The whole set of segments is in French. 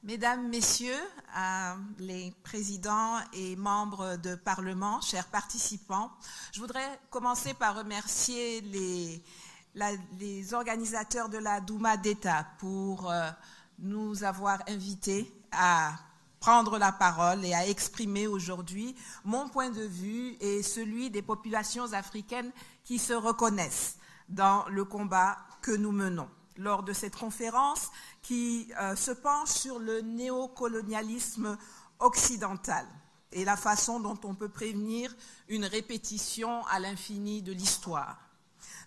Mesdames, Messieurs, les présidents et membres de Parlement, chers participants, je voudrais commencer par remercier les organisateurs de la Douma d'État pour nous avoir invités à prendre la parole et à exprimer aujourd'hui mon point de vue et celui des populations africaines qui se reconnaissent dans le combat que nous menons. Lors de cette conférence qui se penche sur le néocolonialisme occidental et la façon dont on peut prévenir une répétition à l'infini de l'histoire.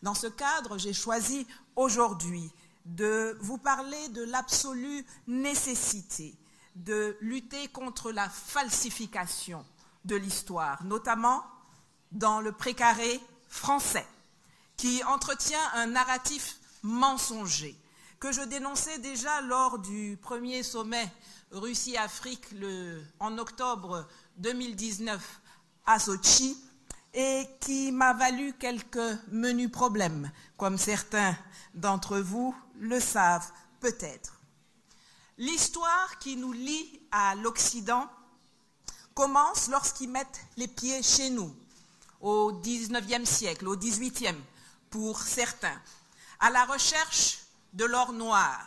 Dans ce cadre, j'ai choisi aujourd'hui de vous parler de l'absolue nécessité de lutter contre la falsification de l'histoire, notamment dans le précaré français, qui entretient un narratif mensonger que je dénonçais déjà lors du premier sommet Russie-Afrique en octobre 2019 à Sochi et qui m'a valu quelques menus problèmes, comme certains d'entre vous le savent peut-être. L'histoire qui nous lie à l'Occident commence lorsqu'ils mettent les pieds chez nous, au XIXe siècle, au XVIIIe pour certains, à la recherche de l'or noir.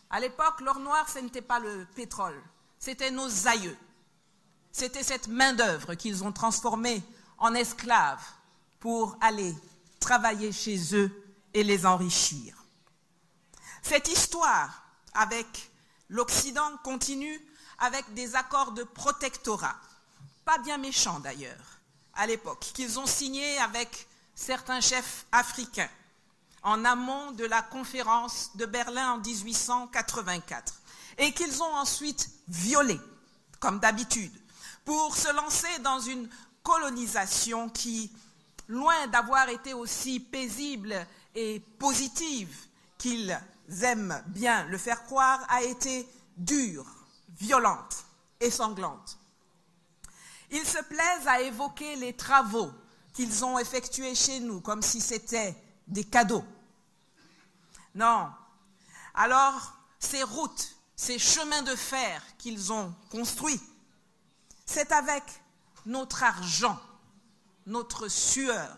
À l'époque, l'or noir, ce n'était pas le pétrole, c'était nos aïeux. C'était cette main-d'œuvre qu'ils ont transformée en esclaves pour aller travailler chez eux et les enrichir. Cette histoire avec l'Occident continue avec des accords de protectorat, pas bien méchants d'ailleurs, à l'époque, qu'ils ont signés avec certains chefs africains en amont de la conférence de Berlin en 1884 et qu'ils ont ensuite violés, comme d'habitude, pour se lancer dans une colonisation qui, loin d'avoir été aussi paisible et positive qu'ils aiment bien le faire croire, a été dure, violente et sanglante. Ils se plaisent à évoquer les travaux qu'ils ont effectués chez nous comme si c'était des cadeaux. Non. Alors, ces routes, ces chemins de fer qu'ils ont construits, c'est avec notre argent, notre sueur,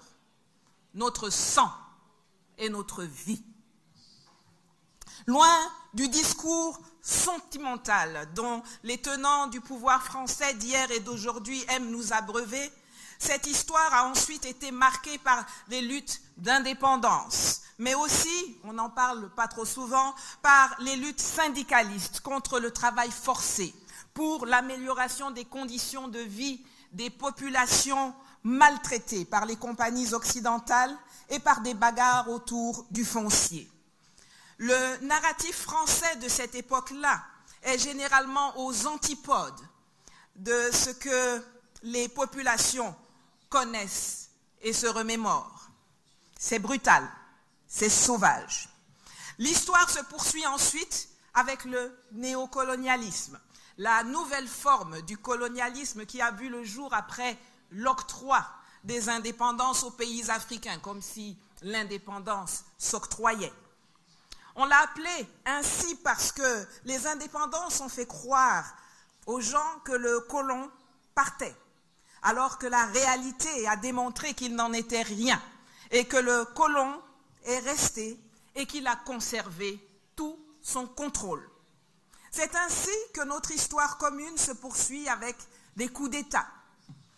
notre sang et notre vie. Loin du discours sentimental dont les tenants du pouvoir français d'hier et d'aujourd'hui aiment nous abreuver, cette histoire a ensuite été marquée par des luttes d'indépendance, mais aussi, on n'en parle pas trop souvent, par les luttes syndicalistes contre le travail forcé, pour l'amélioration des conditions de vie des populations maltraitées par les compagnies occidentales et par des bagarres autour du foncier. Le narratif français de cette époque-là est généralement aux antipodes de ce que les populations connaissent et se remémorent. C'est brutal, c'est sauvage. L'histoire se poursuit ensuite avec le néocolonialisme, la nouvelle forme du colonialisme qui a vu le jour après l'octroi des indépendances aux pays africains, comme si l'indépendance s'octroyait. On l'a appelé ainsi parce que les indépendances ont fait croire aux gens que le colon partait, alors que la réalité a démontré qu'il n'en était rien et que le colon est resté et qu'il a conservé tout son contrôle. C'est ainsi que notre histoire commune se poursuit avec des coups d'État,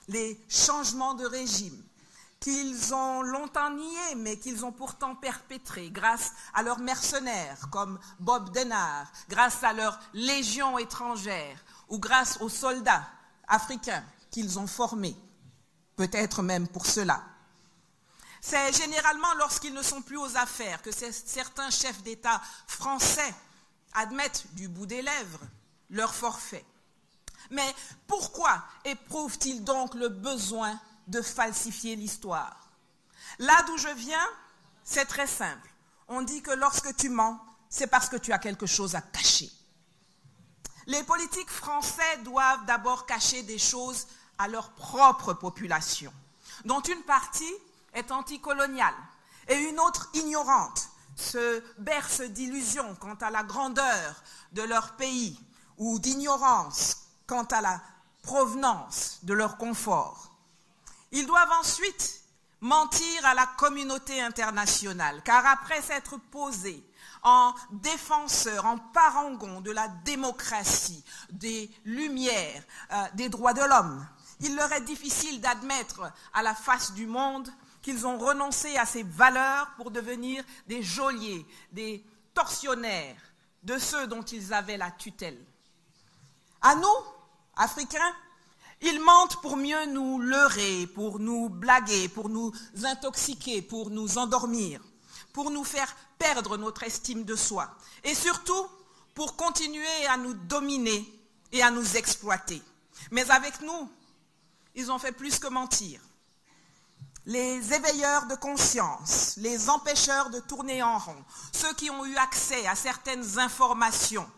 les changements de régime, qu'ils ont longtemps niés, mais qu'ils ont pourtant perpétrés grâce à leurs mercenaires comme Bob Denard, grâce à leurs légions étrangères ou grâce aux soldats africains qu'ils ont formés, peut-être même pour cela. C'est généralement lorsqu'ils ne sont plus aux affaires que certains chefs d'État français admettent du bout des lèvres leur forfait. Mais pourquoi éprouvent-ils donc le besoin de falsifier l'histoire? Là d'où je viens, c'est très simple. On dit que lorsque tu mens, c'est parce que tu as quelque chose à cacher. Les politiques français doivent d'abord cacher des choses à leur propre population, dont une partie est anticoloniale et une autre ignorante se berce d'illusions quant à la grandeur de leur pays ou d'ignorance quant à la provenance de leur confort. Ils doivent ensuite mentir à la communauté internationale, car après s'être posés en défenseurs, en parangons de la démocratie, des lumières, des droits de l'homme, il leur est difficile d'admettre à la face du monde qu'ils ont renoncé à ces valeurs pour devenir des geôliers, des tortionnaires de ceux dont ils avaient la tutelle. À nous, Africains, ils mentent pour mieux nous leurrer, pour nous blaguer, pour nous intoxiquer, pour nous endormir, pour nous faire perdre notre estime de soi et surtout pour continuer à nous dominer et à nous exploiter. Mais avec nous, ils ont fait plus que mentir. Les éveilleurs de conscience, les empêcheurs de tourner en rond, ceux qui ont eu accès à certaines informations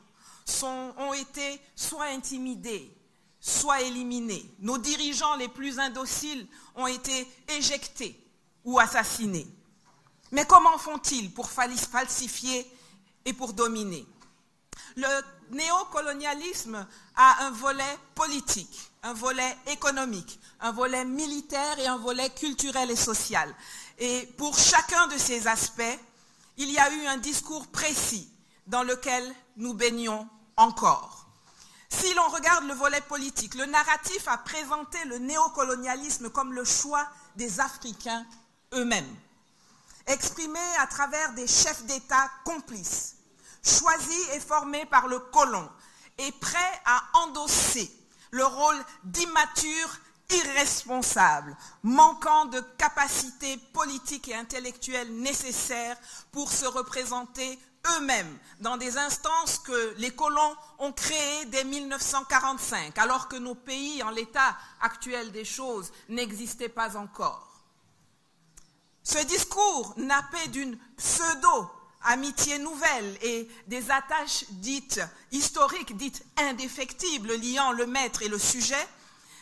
ont été soit intimidés, soit éliminés. Nos dirigeants les plus indociles ont été éjectés ou assassinés. Mais comment font-ils pour falsifier et pour dominer? Le néocolonialisme a un volet politique, un volet économique, un volet militaire et un volet culturel et social. Et pour chacun de ces aspects, il y a eu un discours précis dans lequel nous baignons encore. Si l'on regarde le volet politique, le narratif a présenté le néocolonialisme comme le choix des Africains eux-mêmes, exprimé à travers des chefs d'État complices, choisis et formés par le colon et prêts à endosser le rôle d'immature irresponsable, manquant de capacités politiques et intellectuelles nécessaires pour se représenter eux-mêmes dans des instances que les colons ont créées dès 1945, alors que nos pays, en l'état actuel des choses, n'existaient pas encore. Ce discours nappé d'une pseudo-amitié nouvelle et des attaches dites historiques, dites indéfectibles, liant le maître et le sujet,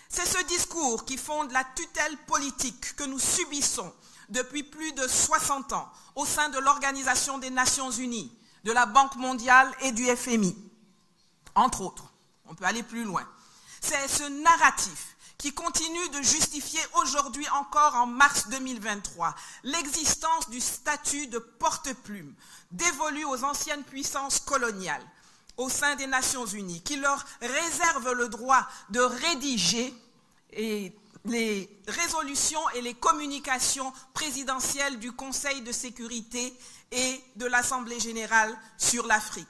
c'est ce discours qui fonde la tutelle politique que nous subissons depuis plus de 60 ans au sein de l'Organisation des Nations Unies, de la Banque mondiale et du FMI, entre autres. On peut aller plus loin. C'est ce narratif qui continue de justifier aujourd'hui encore en mars 2023 l'existence du statut de porte-plume dévolu aux anciennes puissances coloniales au sein des Nations Unies, qui leur réserve le droit de rédiger les résolutions et les communications présidentielles du Conseil de sécurité et de l'Assemblée générale sur l'Afrique.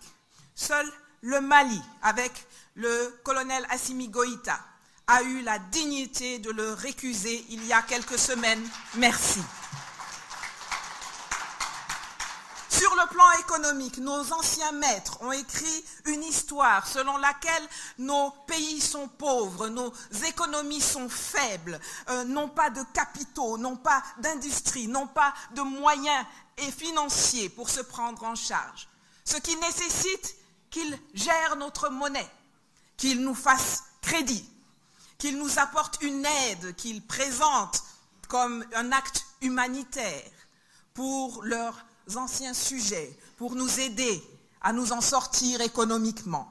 Seul le Mali, avec le colonel Assimi Goïta, a eu la dignité de le récuser il y a quelques semaines. Merci. Sur le plan économique, nos anciens maîtres ont écrit une histoire selon laquelle nos pays sont pauvres, nos économies sont faibles, n'ont pas de capitaux, n'ont pas d'industrie, n'ont pas de moyens et financiers pour se prendre en charge. Ce qui nécessite qu'ils gèrent notre monnaie, qu'ils nous fassent crédit, qu'ils nous apportent une aide qu'ils présentent comme un acte humanitaire pour leurs anciens sujets, pour nous aider à nous en sortir économiquement.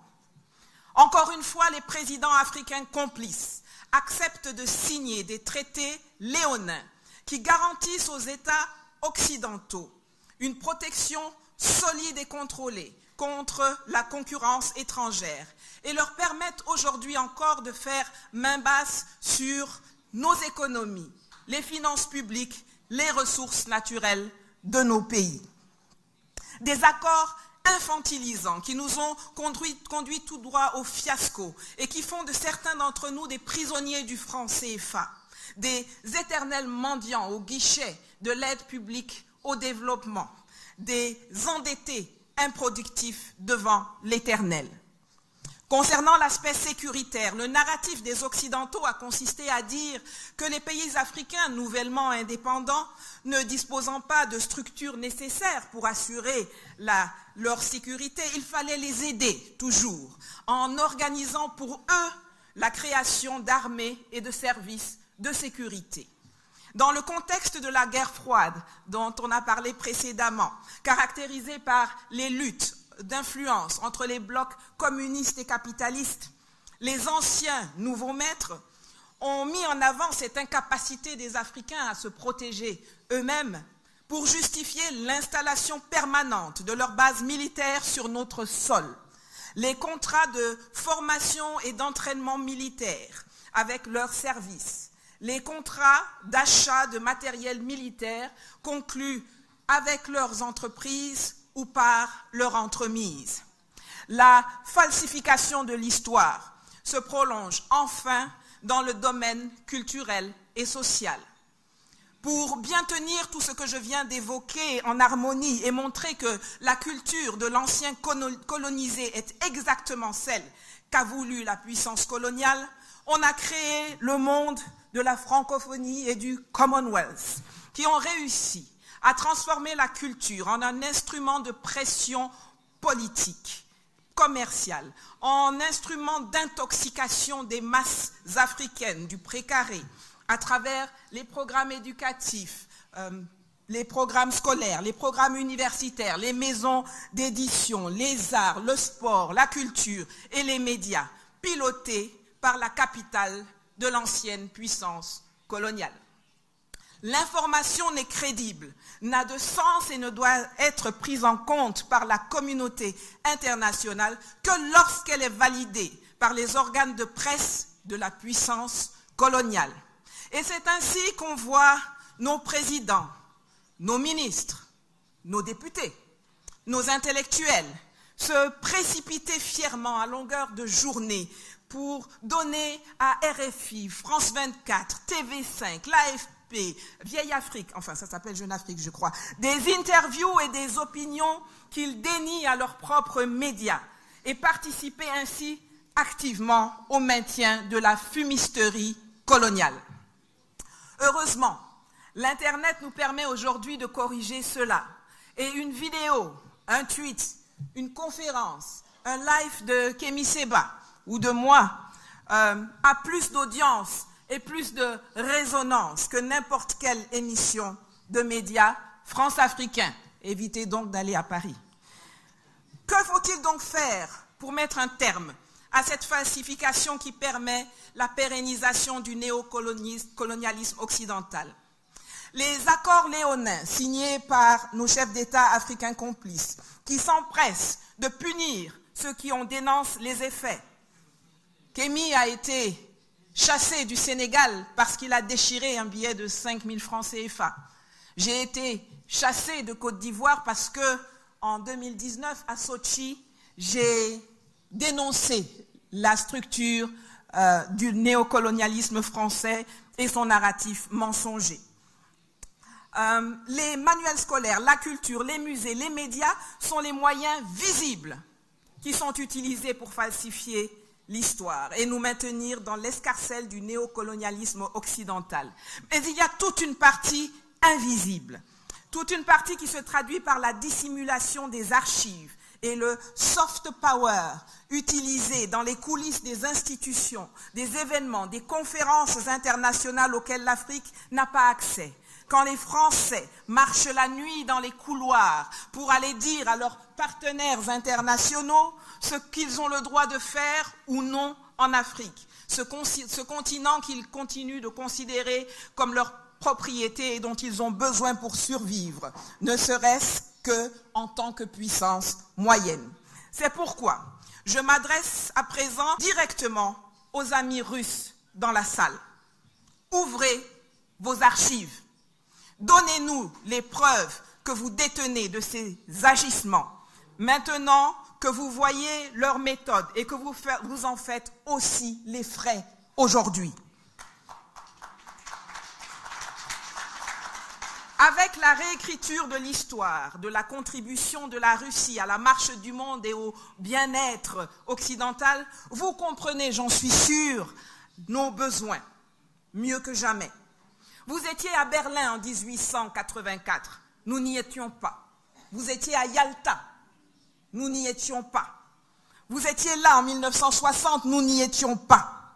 Encore une fois, les présidents africains complices acceptent de signer des traités léonins qui garantissent aux États occidentaux une protection solide et contrôlée contre la concurrence étrangère et leur permettent aujourd'hui encore de faire main basse sur nos économies, les finances publiques, les ressources naturelles de nos pays. Des accords infantilisants qui nous ont conduit tout droit au fiasco et qui font de certains d'entre nous des prisonniers du franc CFA, des éternels mendiants au guichet de l'aide publique au développement, des endettés improductifs devant l'éternel. Concernant l'aspect sécuritaire, le narratif des Occidentaux a consisté à dire que les pays africains nouvellement indépendants, ne disposant pas de structures nécessaires pour assurer leur sécurité, il fallait les aider toujours en organisant pour eux la création d'armées et de services de sécurité. Dans le contexte de la guerre froide, dont on a parlé précédemment, caractérisé par les luttes d'influence entre les blocs communistes et capitalistes, les anciens nouveaux maîtres ont mis en avant cette incapacité des Africains à se protéger eux-mêmes pour justifier l'installation permanente de leurs bases militaires sur notre sol. Les contrats de formation et d'entraînement militaire avec leurs services, les contrats d'achat de matériel militaire conclus avec leurs entreprises ou par leur entremise. La falsification de l'histoire se prolonge enfin dans le domaine culturel et social. Pour bien tenir tout ce que je viens d'évoquer en harmonie et montrer que la culture de l'ancien colonisé est exactement celle qu'a voulu la puissance coloniale, on a créé le monde de la francophonie et du Commonwealth, qui ont réussi à transformer la culture en un instrument de pression politique, commerciale, en instrument d'intoxication des masses africaines du précaré, à travers les programmes éducatifs, les programmes scolaires, les programmes universitaires, les maisons d'édition, les arts, le sport, la culture et les médias, pilotés par la capitale de l'ancienne puissance coloniale. L'information n'est crédible, n'a de sens et ne doit être prise en compte par la communauté internationale que lorsqu'elle est validée par les organes de presse de la puissance coloniale. Et c'est ainsi qu'on voit nos présidents, nos ministres, nos députés, nos intellectuels se précipiter fièrement à longueur de journée pour donner à RFI, France 24, TV5, l'AFP, Vieille Afrique, enfin ça s'appelle Jeune Afrique je crois, des interviews et des opinions qu'ils dénient à leurs propres médias et participer ainsi activement au maintien de la fumisterie coloniale. Heureusement, l'Internet nous permet aujourd'hui de corriger cela. Et une vidéo, un tweet, une conférence, un live de Kémy Séba ou de moi a plus d'audience et plus de résonance que n'importe quelle émission de médias france-africains. Évitez donc d'aller à Paris. Que faut-il donc faire pour mettre un terme à cette falsification qui permet la pérennisation du néocolonialisme occidental? Les accords léonins signés par nos chefs d'État africains complices qui s'empressent de punir ceux qui en dénoncent les effets. Kémy a été chassé du Sénégal parce qu'il a déchiré un billet de 5 000 francs CFA. J'ai été chassé de Côte d'Ivoire parce que en 2019 à Sochi, j'ai dénoncé la structure du néocolonialisme français et son narratif mensonger. Les manuels scolaires, la culture, les musées, les médias sont les moyens visibles qui sont utilisés pour falsifier l'histoire et nous maintenir dans l'escarcelle du néocolonialisme occidental. Mais il y a toute une partie invisible, toute une partie qui se traduit par la dissimulation des archives et le soft power utilisé dans les coulisses des institutions, des événements, des conférences internationales auxquelles l'Afrique n'a pas accès. Quand les Français marchent la nuit dans les couloirs pour aller dire à leurs partenaires internationaux ce qu'ils ont le droit de faire ou non en Afrique, ce continent qu'ils continuent de considérer comme leur propriété et dont ils ont besoin pour survivre, ne serait-ce qu'en tant que puissance moyenne. C'est pourquoi je m'adresse à présent directement aux amis russes dans la salle. Ouvrez vos archives. Donnez-nous les preuves que vous détenez de ces agissements. Maintenant que vous voyez leurs méthodes et que vous en faites aussi les frais aujourd'hui. Avec la réécriture de l'histoire, de la contribution de la Russie à la marche du monde et au bien-être occidental, vous comprenez, j'en suis sûre, nos besoins, mieux que jamais. Vous étiez à Berlin en 1884, nous n'y étions pas. Vous étiez à Yalta, nous n'y étions pas. Vous étiez là en 1960, nous n'y étions pas.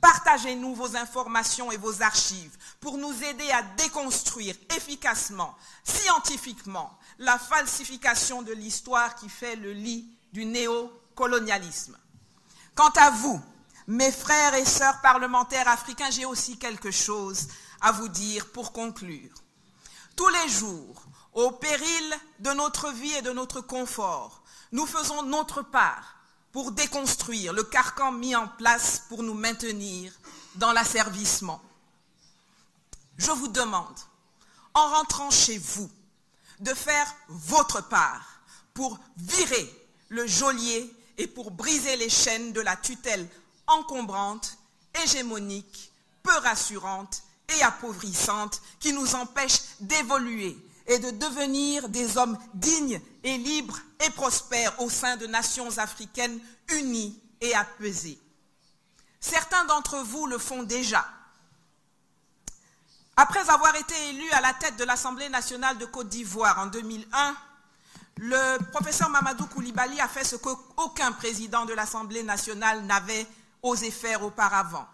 Partagez-nous vos informations et vos archives pour nous aider à déconstruire efficacement, scientifiquement, la falsification de l'histoire qui fait le lit du néocolonialisme. Quant à vous, mes frères et sœurs parlementaires africains, j'ai aussi quelque chose à vous dire pour conclure. Tous les jours, au péril de notre vie et de notre confort, nous faisons notre part pour déconstruire le carcan mis en place pour nous maintenir dans l'asservissement. Je vous demande, en rentrant chez vous, de faire votre part pour virer le geôlier et pour briser les chaînes de la tutelle encombrante, hégémonique, peu rassurante et appauvrissante qui nous empêche d'évoluer et de devenir des hommes dignes et libres et prospères au sein de nations africaines unies et apaisées. Certains d'entre vous le font déjà. Après avoir été élu à la tête de l'Assemblée nationale de Côte d'Ivoire en 2001, le professeur Mamadou Koulibaly a fait ce qu'aucun président de l'Assemblée nationale n'avait osé faire auparavant.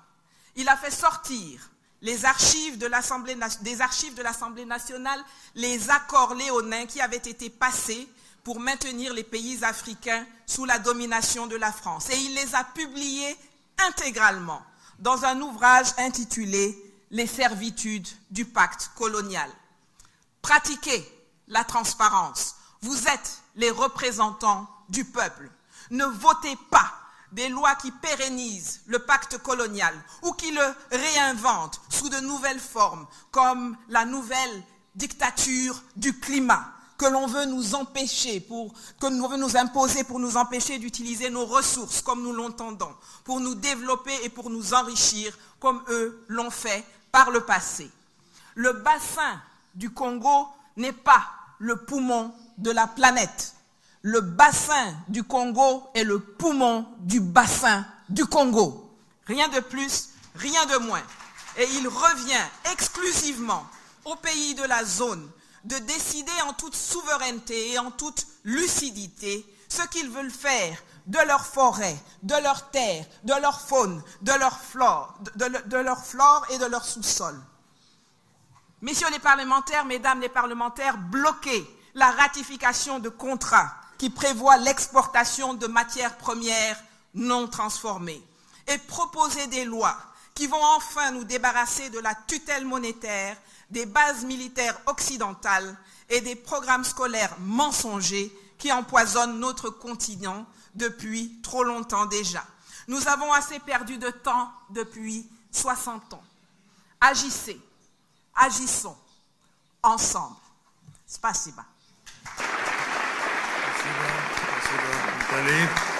Il a fait sortir des archives de l'Assemblée nationale les accords léonins qui avaient été passés pour maintenir les pays africains sous la domination de la France. Et il les a publiés intégralement dans un ouvrage intitulé « Les servitudes du pacte colonial ». Pratiquez la transparence. Vous êtes les représentants du peuple. Ne votez pas des lois qui pérennisent le pacte colonial ou qui le réinventent sous de nouvelles formes, comme la nouvelle dictature du climat que l'on veut nous empêcher, que l'on veut nous imposer pour nous empêcher d'utiliser nos ressources comme nous l'entendons, pour nous développer et pour nous enrichir comme eux l'ont fait par le passé. Le bassin du Congo n'est pas le poumon de la planète. Le bassin du Congo est le poumon du bassin du Congo. Rien de plus, rien de moins. Et il revient exclusivement aux pays de la zone de décider en toute souveraineté et en toute lucidité ce qu'ils veulent faire de leurs forêts, de leurs terres, de leur faune, de leur flore et de leur sous-sol. Messieurs les parlementaires, mesdames les parlementaires, bloquez la ratification de contrats qui prévoient l'exportation de matières premières non transformées et proposer des lois qui vont enfin nous débarrasser de la tutelle monétaire, des bases militaires occidentales et des programmes scolaires mensongers qui empoisonnent notre continent depuis trop longtemps déjà. Nous avons assez perdu de temps depuis 60 ans. Agissez, agissons ensemble. Spasiba. Спасибо.